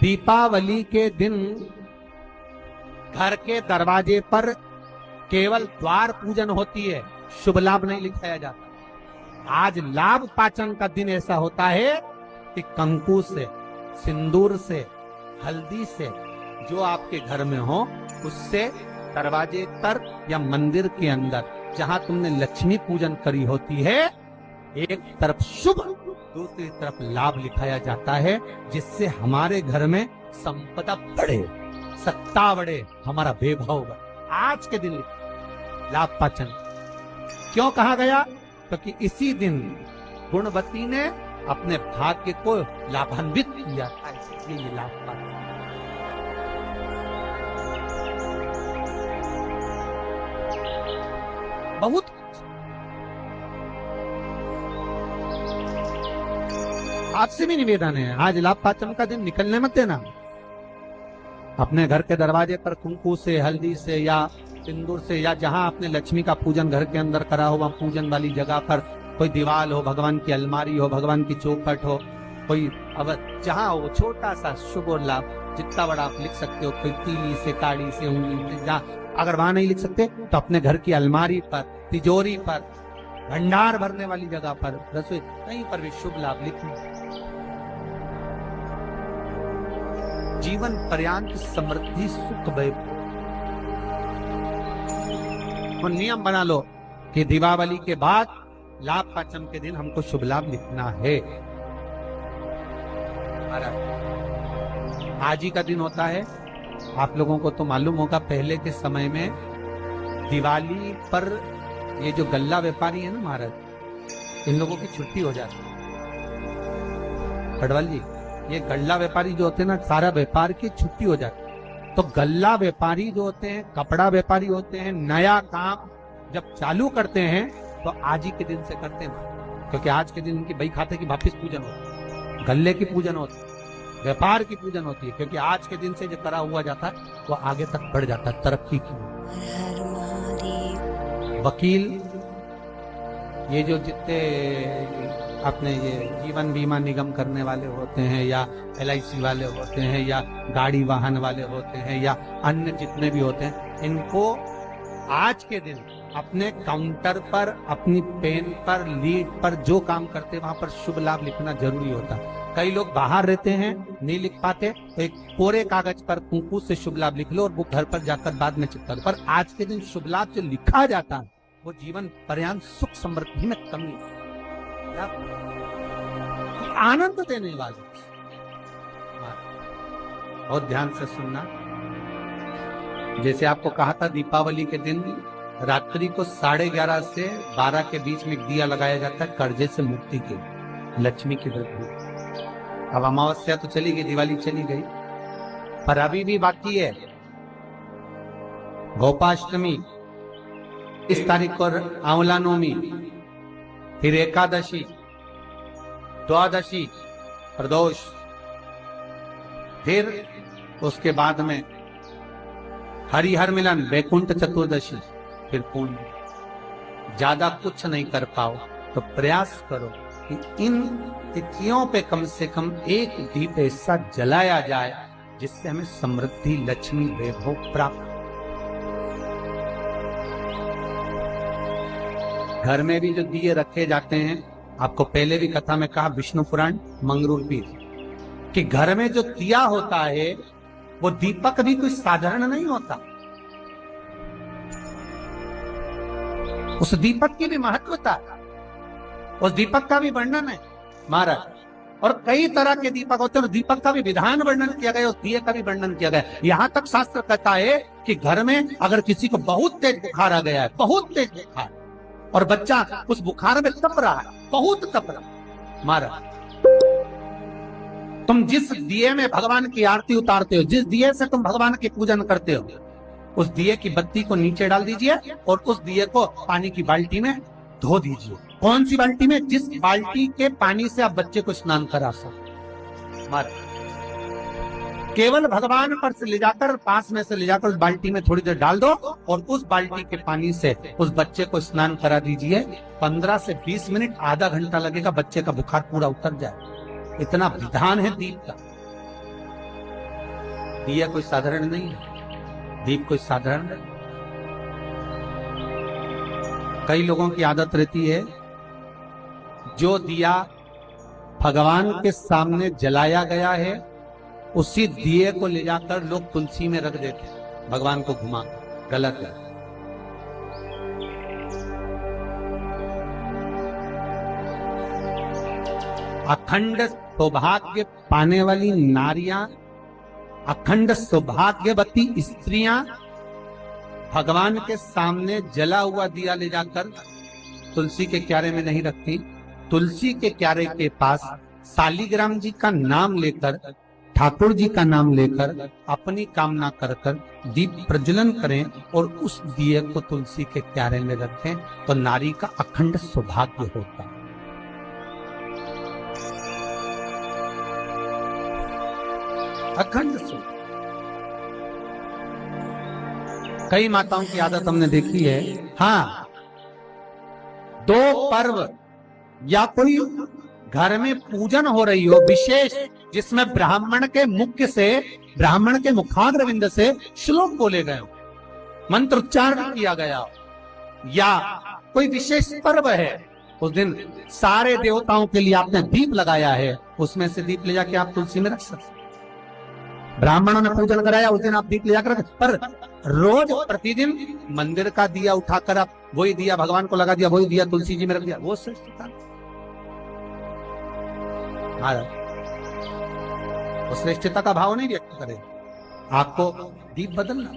दीपावली के दिन घर के दरवाजे पर केवल द्वार पूजन होती है, शुभ लाभ नहीं लिखाया जाता। आज लाभ पाचन का दिन ऐसा होता है कि कंकु से, सिंदूर से, हल्दी से जो आपके घर में हो उससे दरवाजे पर या मंदिर के अंदर जहां तुमने लक्ष्मी पूजन करी होती है, एक तरफ शुभ दूसरी तरफ लाभ लिखाया जाता है, जिससे हमारे घर में संपदा बढ़े, सत्ता बढ़े, हमारा वैभव बढ़े। आज के दिन लाभ पाचन क्यों कहा गया? क्योंकि इसी दिन गुणवती ने अपने भाग्य को लाभान्वित किया था, इसलिए ये लाभ पाचन। बहुत आपसे भी निवेदन है, आज लाभ पाचन का दिन निकलने मत देना। अपने घर के दरवाजे पर कुंकू से, हल्दी से या सिंदूर से, या जहां आपने लक्ष्मी का पूजन घर के अंदर करा हो, वहां पूजन वाली जगह पर कोई दीवार हो, भगवान की अलमारी हो, भगवान की चौखट हो, कोई अब जहां हो छोटा सा शुभ और लाभ, जितना बड़ा आप लिख सकते हो, कोई तीली से, काड़ी से, उंगली से, अगर वहां नहीं लिख सकते तो अपने घर की अलमारी पर, तिजोरी पर, भंडार भरने वाली जगह पर, रसोई कहीं पर भी शुभ लाभ लिखना। जीवन पर्यंत समृद्धि सुख वैभव। तो नियम बना लो कि दीपावली के बाद लाभ पाचन के दिन हमको शुभ लाभ लिखना है। आज ही का दिन होता है। आप लोगों को तो मालूम होगा, पहले के समय में दिवाली पर ये जो गल्ला व्यापारी है ना महाराज, इन लोगों की छुट्टी हो जाती है। पडवाल जी, ये गल्ला व्यापारी जो होते हैं ना, सारा व्यापार की छुट्टी हो जाती है। तो गल्ला व्यापारी जो होते हैं, कपड़ा व्यापारी होते हैं, नया काम जब चालू करते हैं तो आज ही के दिन से करते हैं, क्योंकि आज के दिन उनकी बही खाते की वापिस पूजन होती है, गल्ले की पूजन होती है, व्यापार की पूजन होती है, क्योंकि आज के दिन से जो करा हुआ जाता है वो आगे तक बढ़ जाता है, तरक्की की। वकील, ये जो जितने अपने ये जीवन बीमा निगम करने वाले होते हैं, या LIC वाले होते हैं, या गाड़ी वाहन वाले होते हैं, या अन्य जितने भी होते हैं, इनको आज के दिन अपने काउंटर पर, अपनी पेन पर, लीड पर जो काम करते वहां पर शुभ लाभ लिखना जरूरी होता। कई लोग बाहर रहते हैं, नहीं लिख पाते, तो एक कोरे कागज पर कुंकू से शुभ लाभ लिख लो और वो घर पर जाकर बाद में चिपका दो। पर आज के दिन शुभ लाभ जो लिखा जाता है वो जीवन पर्यंत सुख समृद्धि में कमी, आनंद देने वाले। बहुत ध्यान से सुनना। जैसे आपको कहा था, दीपावली के दिन रात्रि को 11:30 से 12 के बीच में एक दिया लगाया जाता है, कर्जे से मुक्ति के, लक्ष्मी की वृद्धि। अब अमावस्या तो चली गई, दिवाली चली गई, पर अभी भी बाकी है गोपाष्टमी, इस तारीख को आंवला नवमी, फिर एकादशी, द्वादशी, प्रदोष, फिर उसके बाद में हरिहर मिलन, वैकुंठ चतुर्दशी, फिर पुण्य। ज्यादा कुछ नहीं कर पाओ तो प्रयास करो कि इन तिथियों पे कम से कम एक दीप ऐसा जलाया जाए जिससे हमें समृद्धि, लक्ष्मी, वैभव प्राप्त। घर में भी जो दिए रखे जाते हैं, आपको पहले भी कथा में कहा, विष्णु पुराण मंगरूपी, कि घर में जो दिया होता है वो दीपक भी कोई साधारण नहीं होता। उस दीपक की भी महत्वता है, उस दीपक का भी वर्णन है महाराज। और कई तरह के दीपक होते हैं, दीपक का भी विधान वर्णन किया गया, उस दिए का भी वर्णन किया गया। यहाँ तक शास्त्र कहता है कि घर में अगर किसी को बहुत तेज बुखार आ गया है, बहुत तेज बुखार, और बच्चा उस बुखार में तप रहा है, बहुत तप रहा, महाराज, तुम जिस दिए में भगवान की आरती उतारते हो, जिस दिए से तुम भगवान की पूजन करते हो, उस दिए की बत्ती को नीचे डाल दीजिए और उस दिए को पानी की बाल्टी में धो दीजिए। कौन सी बाल्टी में? जिस बाल्टी के पानी से आप बच्चे को स्नान करा सकते। केवल भगवान पर से ले जाकर, पास में से ले जाकर उस बाल्टी में थोड़ी देर डाल दो और उस बाल्टी के पानी से उस बच्चे को स्नान करा दीजिए। 15 से 20 मिनट, आधा घंटा लगेगा, बच्चे का बुखार पूरा उतर जाए। इतना विधान है दीप का। दिया कोई साधारण नहीं है, दीप कोई साधारण नहीं। कई लोगों की आदत रहती है, जो दिया भगवान के सामने जलाया गया है उसी दिए को ले जाकर लोग तुलसी में रख देते हैं, भगवान को घुमा। गलत है। अखंड सौभाग्य पाने वाली नारियां, अखंड सौभाग्यवती स्त्रियां भगवान के सामने जला हुआ दिया ले जाकर तुलसी के क्यारे में नहीं रखती। तुलसी के क्यारे के पास शालिग्राम जी का नाम लेकर, ठाकुर जी का नाम लेकर अपनी कामना कर कर दीप प्रज्वलन करें और उस दिए को तुलसी के क्यारे में रखें, तो नारी का अखंड सौभाग्य होता है। अखंड सौभाग्य। कई माताओं की आदत हमने देखी है, हाँ, दो पर्व या कोई घर में पूजन हो रही हो विशेष, जिसमें ब्राह्मण के मुख से, ब्राह्मण के मुखाग्रविंद से श्लोक बोले गए हो, मंत्र उच्चारण किया गया हो, या कोई विशेष पर्व है, उस दिन सारे देवताओं के लिए आपने दीप लगाया है, उसमें से दीप ले जाके आप तुलसी में रख सकते। ब्राह्मणों ने पूजन कराया, उस दिन आप दीप ले जाकर रख, पर रोज प्रतिदिन मंदिर का दिया उठाकर आप वही दिया भगवान को लगा दिया, वही दिया तुलसी जी में रख दिया, वो श्रेष्ठता। वो श्रेष्ठता का भाव नहीं व्यक्त करे, आपको दीप बदलना।